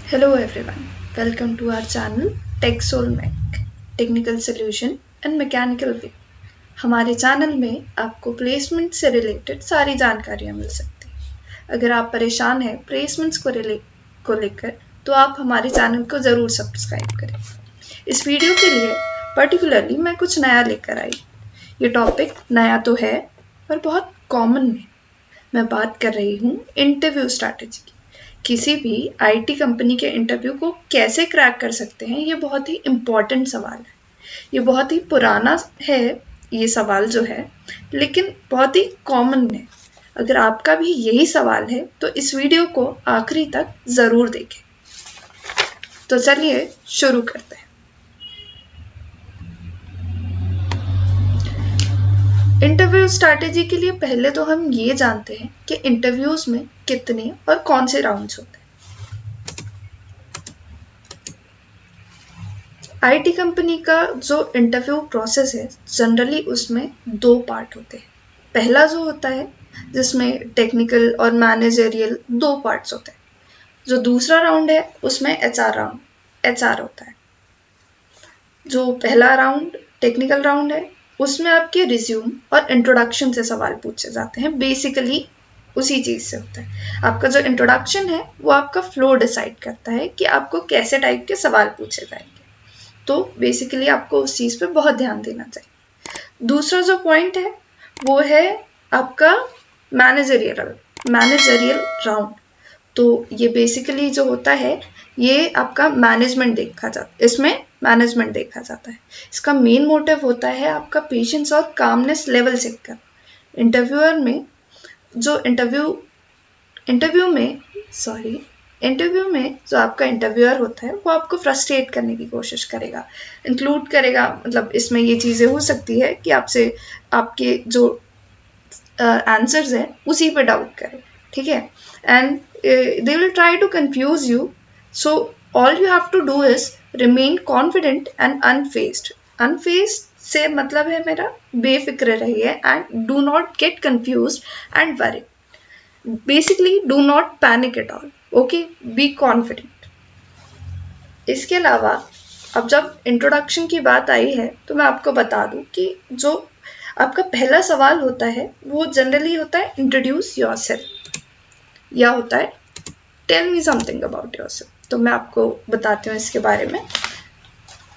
Hello everyone, welcome to our channel TechSoul Mech, Technical Solution and Mechanical Way। हमारे channel में आपको placement से related सारी जानकारियाँ मिल सकती हैं। अगर आप परेशान हैं प्लेसमेंट्स को लेकर तो आप हमारे चैनल को ज़रूर सब्सक्राइब करें। इस वीडियो के लिए पर्टिकुलरली मैं कुछ नया लेकर आई। ये टॉपिक नया तो है पर बहुत कॉमन है। मैं बात कर रही हूँ इंटरव्यू स्ट्रैटेजी की। किसी भी आईटी कंपनी के इंटरव्यू को कैसे क्रैक कर सकते हैं, ये बहुत ही इम्पोर्टेंट सवाल है। ये बहुत ही पुराना है ये सवाल जो है, लेकिन बहुत ही कॉमन है। अगर आपका भी यही सवाल है तो इस वीडियो को आखिरी तक ज़रूर देखें। तो चलिए शुरू करते हैं। इंटरव्यू स्ट्रैटेजी के लिए पहले तो हम ये जानते हैं कि इंटरव्यूज में कितने और कौन से राउंड्स होते हैं। आईटी कंपनी का जो इंटरव्यू प्रोसेस है जनरली उसमें दो पार्ट होते हैं। पहला जो होता है जिसमें टेक्निकल और मैनेजरियल दो पार्ट्स होते हैं। जो दूसरा राउंड है उसमें एचआर होता है। जो पहला राउंड टेक्निकल राउंड है उसमें आपके रिज्यूम और इंट्रोडक्शन से सवाल पूछे जाते हैं। बेसिकली उसी चीज़ से होता है। आपका जो इंट्रोडक्शन है वो आपका फ्लो डिसाइड करता है कि आपको कैसे टाइप के सवाल पूछे जाएंगे। तो बेसिकली आपको उस चीज़ पे बहुत ध्यान देना चाहिए। दूसरा जो पॉइंट है वो है आपका मैनेजरियल राउंड। तो ये बेसिकली जो होता है ये आपका इसमें मैनेजमेंट देखा जाता है। इसका मेन मोटिव होता है आपका पेशेंस और कामनेस लेवल चेक करना। इंटरव्यू में जो आपका इंटरव्यूअर होता है वो आपको फ्रस्ट्रेट करने की कोशिश करेगा, इंक्लूड करेगा। मतलब इसमें ये चीज़ें हो सकती है कि आपसे आपके जो आंसर्स हैं उसी पे डाउट करें, ठीक है। And they will try to confuse you. So all you have to do is remain confident and unfazed से मतलब है मेरा बेफिक्र रहिए and do not get confused and worry. Basically do not panic at all, okay, be confident. इसके अलावा अब जब इंट्रोडक्शन की बात आई है तो मैं आपको बता दूं कि जो आपका पहला सवाल होता है वो जनरली होता है इंट्रोड्यूस योरसेल्फ या होता है tell me something about yourself. तो मैं आपको बताती हूँ इसके बारे में।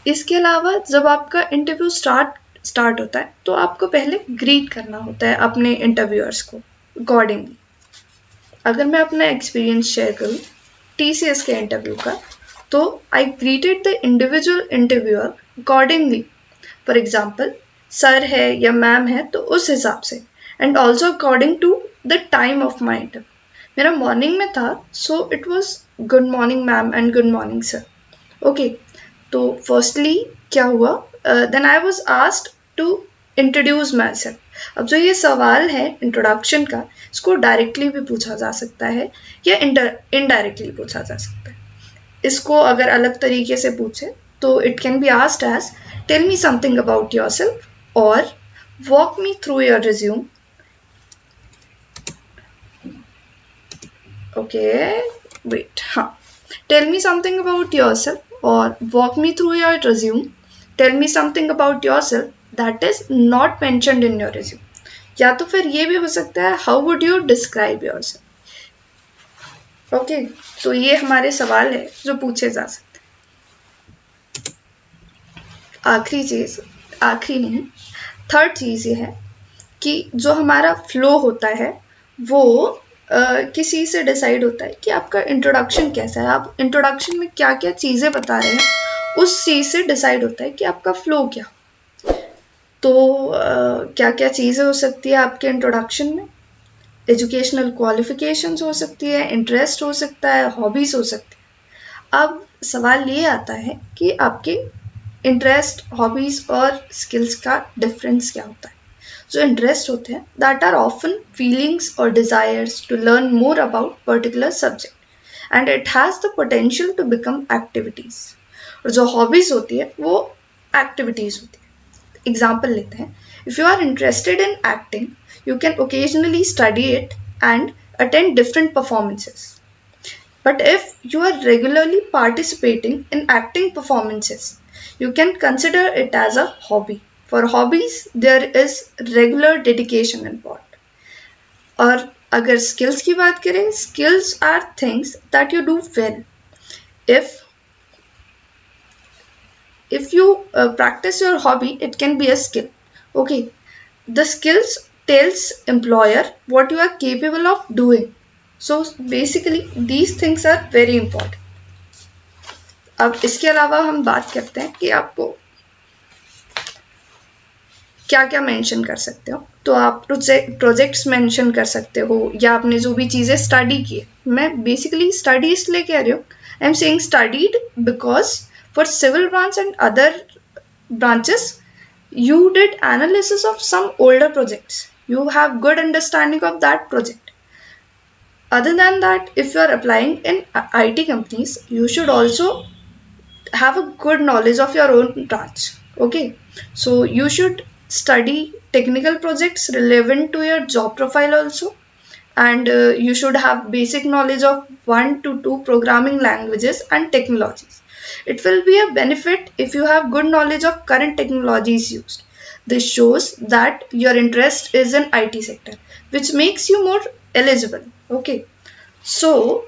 इसके अलावा जब आपका इंटरव्यू स्टार्ट होता है तो आपको पहले ग्रीट करना होता है अपने इंटरव्यूअर्स को अकॉर्डिंगली। अगर मैं अपना एक्सपीरियंस शेयर करूँ टीसीएस के इंटरव्यू का, तो I greeted the individual interviewer accordingly. For example sir है या मैम है तो उस हिसाब से, and also according to the time of my interview. मेरा मॉर्निंग में था so it was good morning ma'am and good morning sir, okay. तो फर्स्टली क्या हुआ, then I was asked to introduce myself. अब जो ये सवाल है इंट्रोडक्शन का, इसको डायरेक्टली भी पूछा जा सकता है या इनडायरेक्टली पूछा जा सकता है। इसको अगर अलग तरीके से पूछे तो it can be asked as tell me something about yourself और walk me through your resume, okay wait, हाँ, tell me something about yourself और walk me through your resume, tell me something about yourself that is not mentioned in your resume. या तो फिर ये भी हो सकता है how would you describe yourself, okay. तो ये हमारे सवाल है जो पूछे जा सकते हैं। आखिरी नहीं, थर्ड चीज़ ये है कि जो हमारा फ्लो होता है वो किसी से डिसाइड होता है कि आपका इंट्रोडक्शन कैसा है, आप इंट्रोडक्शन में क्या क्या चीज़ें बता रहे हैं, उस चीज़ से डिसाइड होता है कि आपका फ्लो क्या। तो क्या क्या चीज़ें हो सकती है आपके इंट्रोडक्शन में, एजुकेशनल क्वालिफिकेशंस हो सकती है, इंटरेस्ट हो सकता है, हॉबीज हो सकती है। अब सवाल ये आता है कि आपके इंटरेस्ट, हॉबीज और स्किल्स का डिफरेंस क्या होता है। जो इंटरेस्ट होते हैं दैट आर ऑफन फीलिंग्स और desires to learn more about particular subject and it has the potential to become activities. और जो हॉबीज होती है वो एक्टिविटीज होती है। एग्जाम्पल लेते हैं, if you are interested in acting you can occasionally study it and attend different performances. But if you are regularly participating in acting performances, you can consider it as a hobby. For hobbies, there is regular dedication involved. और अगर skills की बात करें, skills are things that you do well. If you practice your hobby, it can be a skill. Okay, the skills tells employer what you are capable of doing. So basically these things are very important. अब इसके अलावा हम बात करते हैं कि आपको क्या क्या मेंशन कर सकते हो. तो आप प्रोजेक्ट्स मेंशन कर सकते हो या आपने जो भी चीज़ें स्टडी की है. मैं बेसिकली स्टडी इसलिए कह रही हूँ, I am saying studied because for civil branch and other branches you did analysis of some older projects. You have good understanding of that project. Other than that, if you are applying in IT companies, you should also have a good knowledge of your own branch. Okay, so you should study technical projects relevant to your job profile also, and you should have basic knowledge of 1 to 2 programming languages and technologies. It will be a benefit if you have good knowledge of current technologies used. This shows that your interest is in IT sector, which makes you more eligible. Okay, so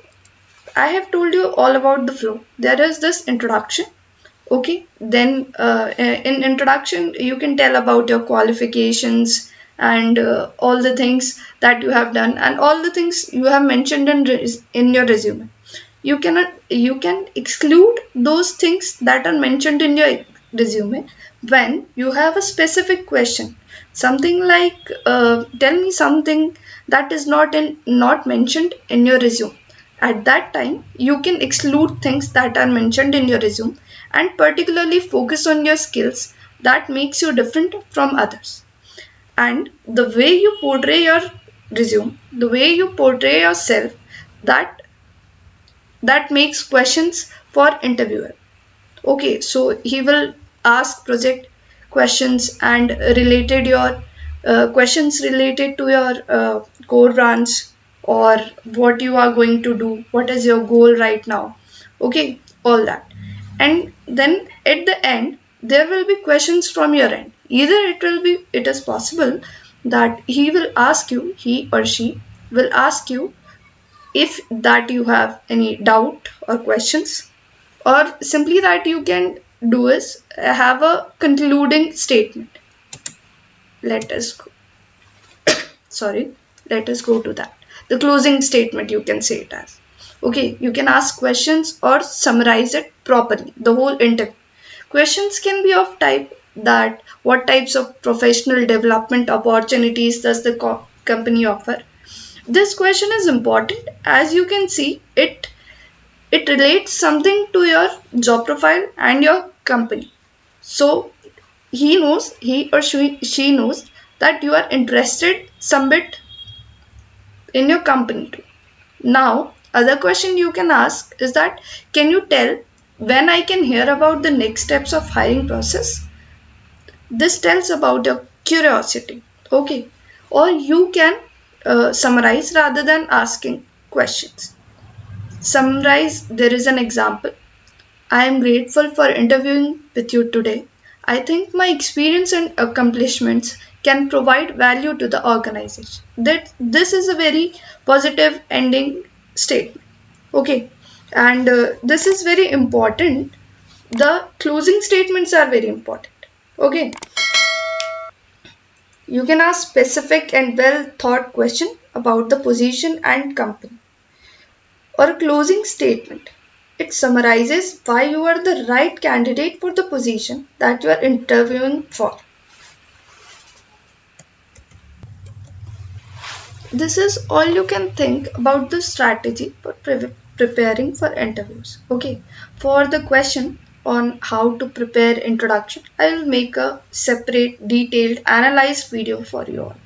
I have told you all about the flow. There is this introduction. Okay, then in introduction you can tell about your qualifications and all the things that you have done and all the things you have mentioned in your resume. You can exclude those things that are mentioned in your resume when you have a specific question, something like tell me something that is not mentioned in your resume. At that time you can exclude things that are mentioned in your resume and particularly focus on your skills that makes you different from others. And the way you portray your resume, the way you portray yourself, that makes questions for interviewer. Okay, so he will ask project questions and related your questions related to your core branch or what you are going to do, what is your goal right now. Okay, all that. And then at the end there will be questions from your end. Either it is possible that he or she will ask you if that you have any doubt or questions, or simply that you can do is have a concluding statement. Let us go. Sorry, let us go to that. The closing statement you can say it as. Okay, you can ask questions or summarize it properly. The whole interview. Questions can be of type that what types of professional development opportunities does the company offer. This question is important as you can see it relates something to your job profile and your company. So he or she knows that you are interested some bit in your company too. Now, other question you can ask is that can you tell when I can hear about the next steps of hiring process? This tells about your curiosity. Okay, or you can summarize rather than asking questions. Summarize, there is an example. I am grateful for interviewing with you today. I think my experience and accomplishments can provide value to the organization. That this is a very positive ending statement. Okay, and this is very important. The closing statements are very important. Okay, you can ask specific and well thought question about the position and company. Or a closing statement. It summarizes why you are the right candidate for the position that you are interviewing for. This is all you can think about the strategy for preparing for interviews. Okay, for the question on how to prepare introduction, I will make a separate detailed analyzed video for you all.